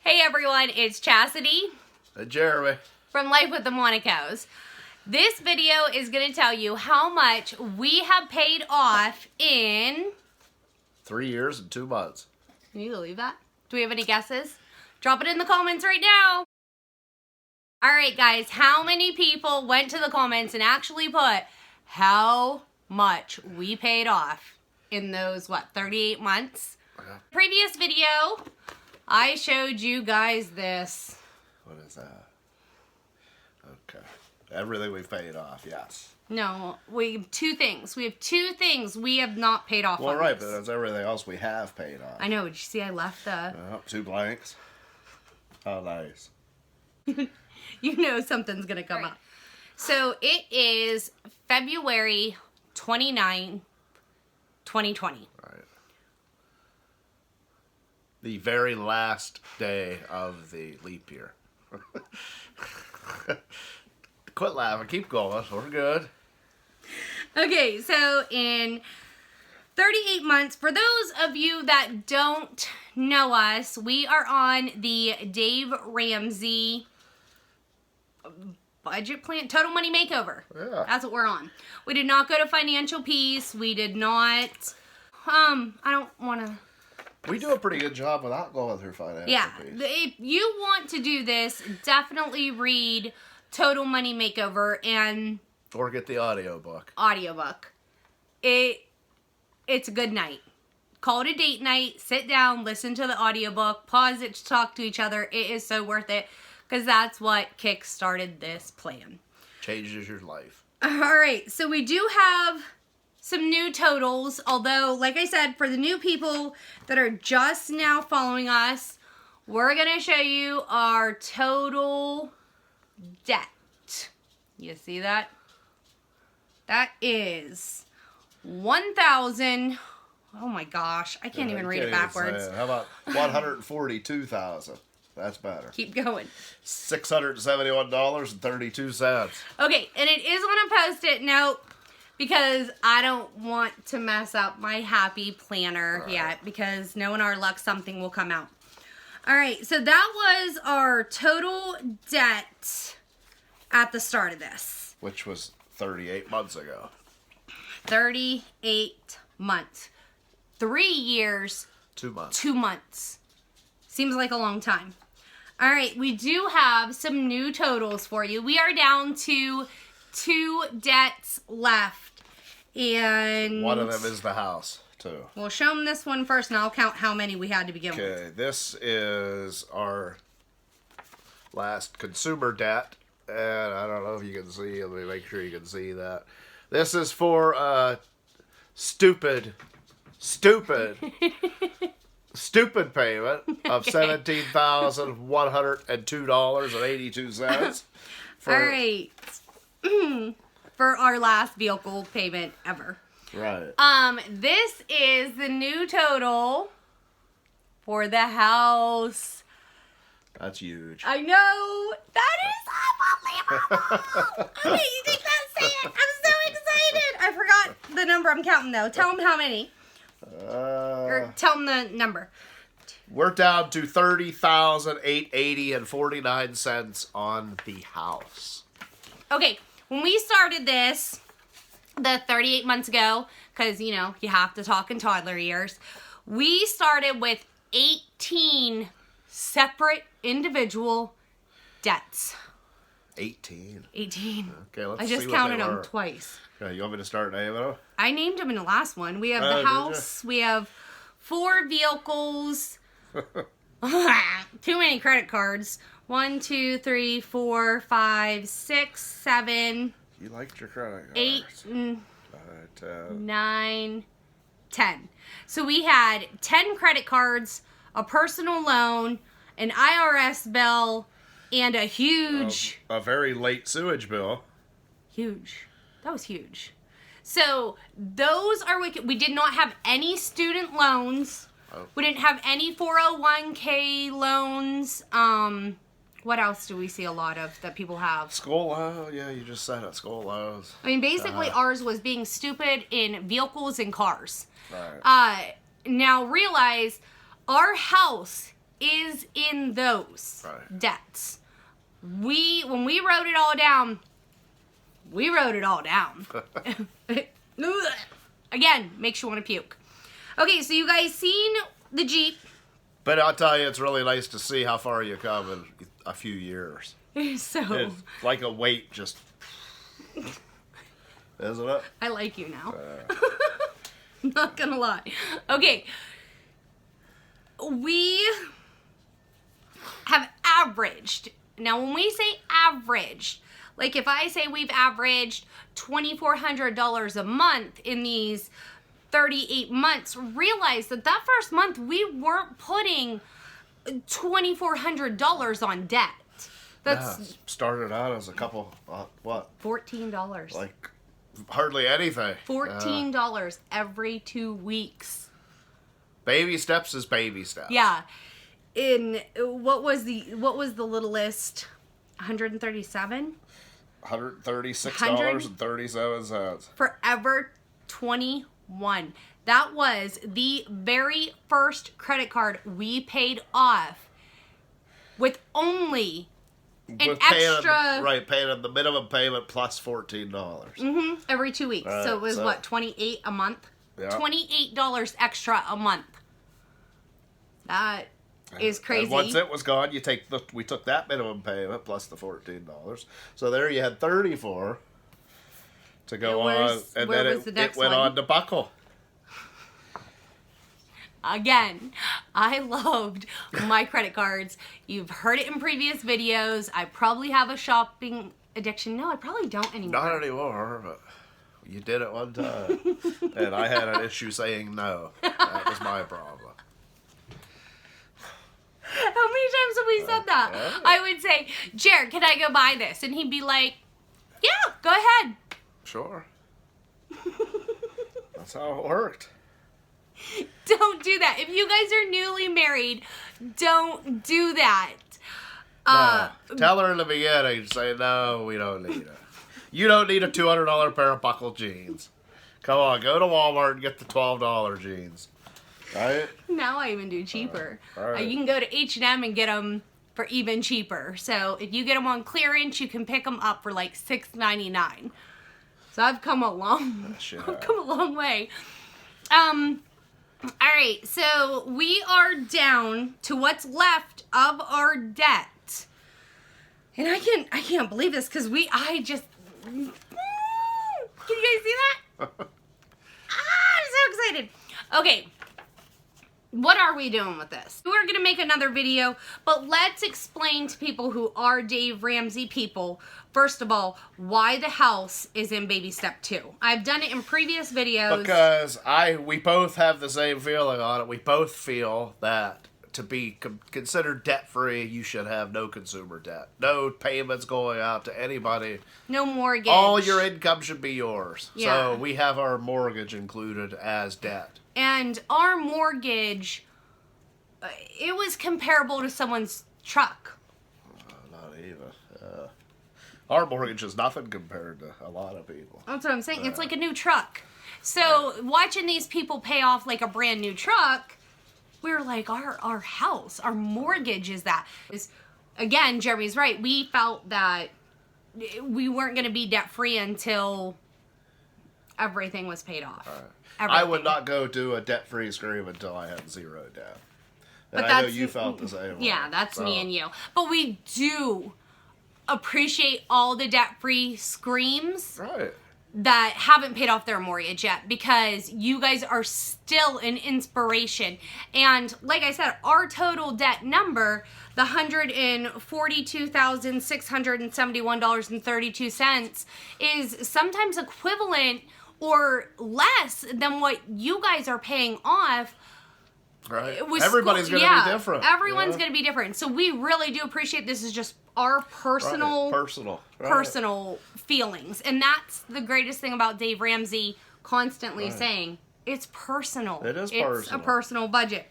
Hey everyone, it's Chastity. Jeremy. From Life with the Monicos. This video is going to tell you how much we have paid off in... 3 years and 2 months. Can you believe that? Do we have any guesses? Drop it in the comments right now. Alright guys, how many people went to the comments and actually put how much we paid off in those, 38 months? Yeah. Previous video, I showed you guys this. What is that? Okay. Everything we've paid off, yes. No, we have two things. We have two things we have not paid off. Well, right, but that's everything else we have paid off. I know. Did you see I left the... 2 blanks. Oh, nice. You know something's going to come up. So, it is February 29, 2020. Right. The very last day of the leap year. Quit laughing. Keep going. We're good. Okay, so in 38 months, for those of you that don't know us, we are on the Dave Ramsey budget plan, Total Money Makeover. Yeah. That's what we're on. We did not go to Financial Peace. We did not, I don't want to... We do a pretty good job without going through Financial Peace. If you want to do this, definitely read Total Money Makeover and... Or get the audiobook. It's a good night. Call it a date night. Sit down, listen to the audiobook, pause it to talk to each other. It is so worth it because that's what kick-started this plan. Changes your life. Alright, so we do have some new totals, although, like I said, for the new people that are just now following us, we're going to show you our total debt. You see that? That is 1,000. Oh my gosh, I can't even read it backwards. How about 142,000? That's better. Keep going. $671.32. Okay, and it is on a Post-it note because I don't want to mess up my happy planner yet because knowing our luck, something will come out. All right, so that was our total debt at the start of this. Which was 38 months ago. 38 months. 3 years. 2 months. 2 months. Seems like a long time. All right, we do have some new totals for you. We are down to 2 debts left. And one of them is the house, too. We'll show them this one first, and I'll count how many we had to begin with. Okay, this is our last consumer debt. And I don't know if you can see. Let me make sure you can see that. This is for stupid payment of $17,102.82. All right. For our last vehicle payment ever. Right. This is the new total for the house. That's huge. I know. That is unbelievable. Okay, you take that and say it. I'm so excited. I forgot the number I'm counting, though. Tell them how many. Or tell them the number. We're down to $30,880.49 on the house. Okay, when we started this, the 38 months ago, because, you know, you have to talk in toddler years, we started with 18 separate individual debts. 18. Okay, let's I just see counted them twice. Okay, you want me to start naming them? I named them in the last one. We have the house. We have 4 vehicles. Too many credit cards. 1, 2, 3, 4, 5, 6, 7. You liked your credit cards. 8, 9, 10. So we had 10 credit cards, a personal loan, an IRS bill, and a huge... A very late sewage bill. Huge. That was huge. So those are... We did not have any student loans. Oh. We didn't have any 401k loans. What else do we see a lot of that people have? School loan. Yeah, you just said it. School loans. I mean, basically ours was being stupid in vehicles and cars. Right. Now realize our house is in those Right. debts. When we wrote it all down, we wrote it all down. Again, makes you want to puke. Okay, so you guys seen the Jeep. But I'll tell you, it's really nice to see how far you come in a few years. So It's like a weight just... Isn't it? I like you now. I'm not gonna lie. Okay. We have averaged. Now, when we say averaged, like if I say we've averaged $2,400 a month in these 38 months, realize that first month we weren't putting $2,400 on debt. That's Yeah, started out as a couple, what? $14. Like hardly anything. $14 every 2 weeks. Baby steps is baby steps. Yeah. In what was the littlest? 137? $136.37. Forever 21. That was the very first credit card we paid off with only an extra Paying the minimum payment plus $14. every 2 weeks. Right, so it was so- what, 28 a month? Yeah. $28 extra a month. That is crazy. And once it was gone, we took that minimum payment plus the $14. So there you had 34 to go on, and where then was the it next went one? on to buckle. Again, I loved my credit cards. You've heard it in previous videos. I probably have a shopping addiction. No, I probably don't anymore. Not anymore, but you did it one time, and I had an issue saying no. That was my problem. How many times have we said that? yeah. I would say, Jared, can I go buy this? And he'd be like, yeah, go ahead. Sure. That's how it worked. Don't do that. If you guys are newly married, don't do that. No. Tell her in the beginning, say, no, we don't need it. You don't need a $200 pair of buckled jeans. Come on, go to Walmart and get the $12 jeans. Right? Now I even do cheaper. Right. You can go to H&M and get them for even cheaper. So if you get them on clearance, you can pick them up for like $6.99. So I've come a long way. All right, so we are down to what's left of our debt. And I can't believe this because can you guys see that? I'm so excited. Okay. What are we doing with this? We're going to make another video, but let's explain to people who are Dave Ramsey people, first of all, why the house is in baby step 2. I've done it in previous videos. Because we both have the same feeling on it. We both feel that to be considered debt-free, you should have no consumer debt. No payments going out to anybody. No mortgage. All your income should be yours. Yeah. So we have our mortgage included as debt. And our mortgage, it was comparable to someone's truck. Not even. Our mortgage is nothing compared to a lot of people. That's what I'm saying. It's like a new truck. So watching these people pay off like a brand new truck, we were like, our house, our mortgage is that. Again, Jeremy's right. We felt that we weren't going to be debt free until everything was paid off. I would not go do a debt-free scream until I had zero debt. And But I know that's- you felt the same way. Yeah, that's me and you. But we do appreciate all the debt-free screams Right. that haven't paid off their mortgage yet, because you guys are still an inspiration. And like I said, our total debt number, the $142,671.32, is sometimes equivalent or less than what you guys are paying off. Right. With Everybody's school. going to be different. Everyone's yeah. going to be different. So we really do appreciate this is just our personal Right. personal feelings. And that's the greatest thing about Dave Ramsey constantly saying. It's personal. It is It's personal. a personal budget.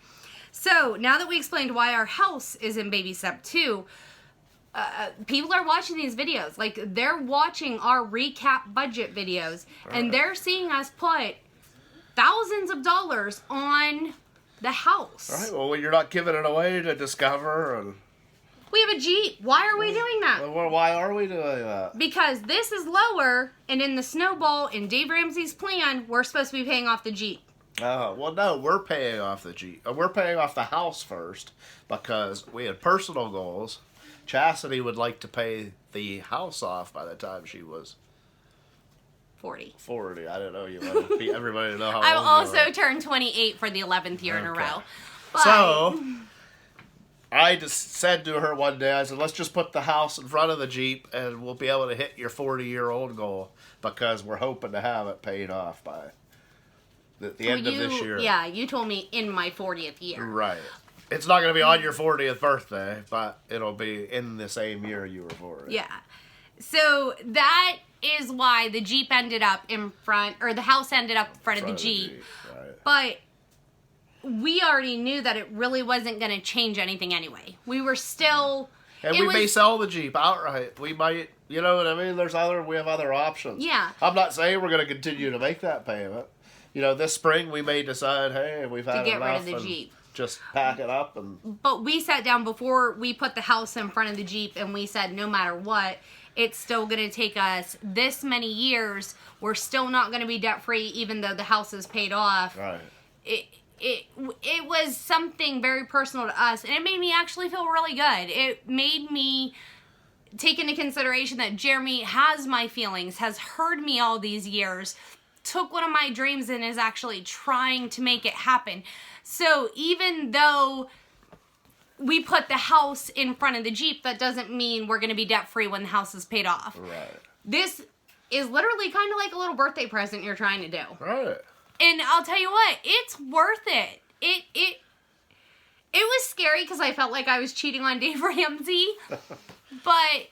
So now that we explained why our house is in baby step 2, people are watching these videos. Like, they're watching our recap budget videos, and they're seeing us put thousands of dollars on the house. All right, well, you're not giving it away to Discover. And We have a Jeep. Why are we doing that? well, why are we doing that? Because this is lower, and in the snowball, in Dave Ramsey's plan, we're supposed to be paying off the Jeep. Well, no, we're paying off the Jeep. We're paying off the house first because we had personal goals. Chastity would like to pay the house off by the time she was 40. 40. I didn't know you wanted everybody to know how I old also you were. turned 28 for the 11th year in a Okay. row. But So, I just said to her one day, I said, let's just put the house in front of the Jeep and we'll be able to hit your 40-year-old goal because we're hoping to have it paid off by the end of this year. Yeah, you told me in my 40th year. Right. It's not going to be on your 40th birthday, but it'll be in the same year you were born. Yeah. So that is why the Jeep ended up in front, or the house ended up in front of the Jeep. Right. But we already knew that it really wasn't going to change anything anyway. We were still... And we may sell the Jeep outright. We might, you know what I mean? We have other options. Yeah. I'm not saying we're going to continue to make that payment. You know, this spring we may decide, hey, we've had to get enough rid of the and Jeep. just pack it up and... But we sat down before we put the house in front of the Jeep, and we said no matter what, it's still going to take us this many years. We're still not going to be debt free, even though the house is paid off. Right. It was something very personal to us, and it made me actually feel really good. It made me take into consideration that Jeremy has my feelings, has heard me all these years, took one of my dreams and is actually trying to make it happen. So even though we put the house in front of the Jeep, that doesn't mean we're going to be debt free when the house is paid off. Right. This is literally kind of like a little birthday present you're trying to do. Right. And I'll tell you what, it's worth it. It was scary because I felt like I was cheating on Dave Ramsey. But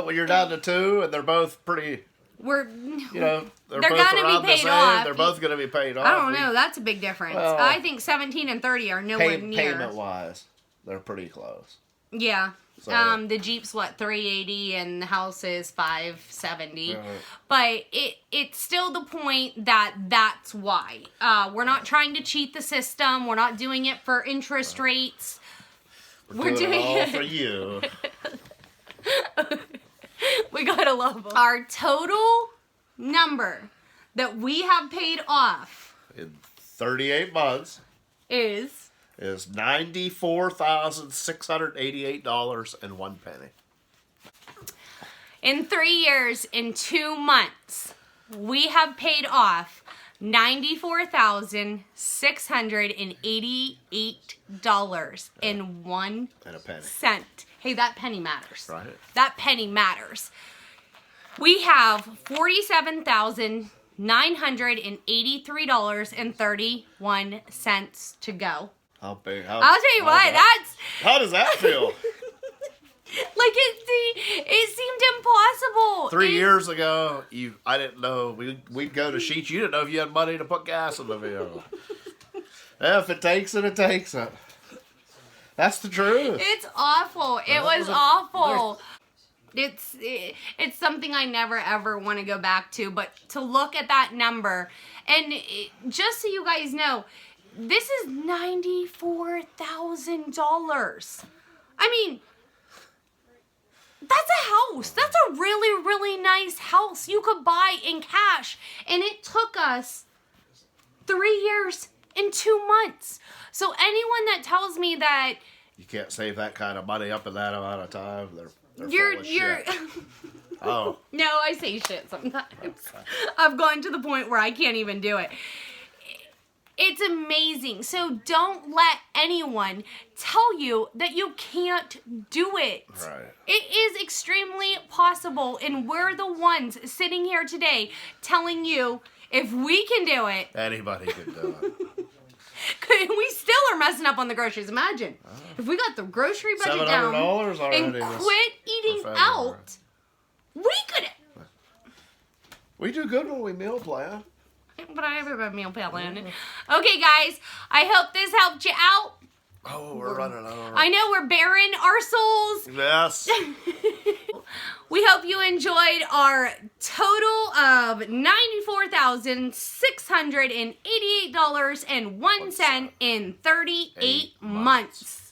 when you're down to two and they're both pretty, we're, you know, they're They're both gonna be around the paid same, off. they're both going to be paid off. I don't know, that's a big difference. Well, I think 17 and 30 are nowhere near. Payment-wise, they're pretty close. Yeah. So- The Jeep's what, $380 and the house is $570. Right. But it's still the point that that's why. We're not trying to cheat the system. We're not doing it for interest rates. We're doing it all it for you. We gotta love them. Our total number that we have paid off In 38 months is is $94,688.01. in 3 years, in 2 months, we have paid off $94,688.01. And a penny. Hey, that penny matters. Right. That penny matters. We have $47,983.31 to go. How big? I'll tell you what, that's How does that feel? like it seemed impossible. 3 years ago, I didn't know. We'd go to Sheets. You didn't know if you had money to put gas in the vehicle. If it takes it, it takes it. That's the truth. It's awful. It was awful. It's something I never ever want to go back to, but to look at that number, and just so you guys know, this is $94,000. I mean, that's a house. That's a really, really nice house you could buy in cash, and it took us 3 years and 2 months. So anyone that tells me that You can't save that kind of money up in that amount of time. They're you're full of shit. Oh. No, I say shit sometimes. I've gone to the point where I can't even do it. It's amazing. So don't let anyone tell you that you can't do it. Right. It is extremely possible, and we're the ones sitting here today telling you if we can do it, Anybody could do it. we still are messing up on the groceries. Imagine if we got the grocery budget down $700 already. and quit eating February. out, we could. We do good when we meal plan. But I have a meal plan. Okay, guys, I hope this helped you out. Oh, we're running over. I know we're bearing our souls. Yes. We hope you enjoyed our total of $94,688.01 in 38 months.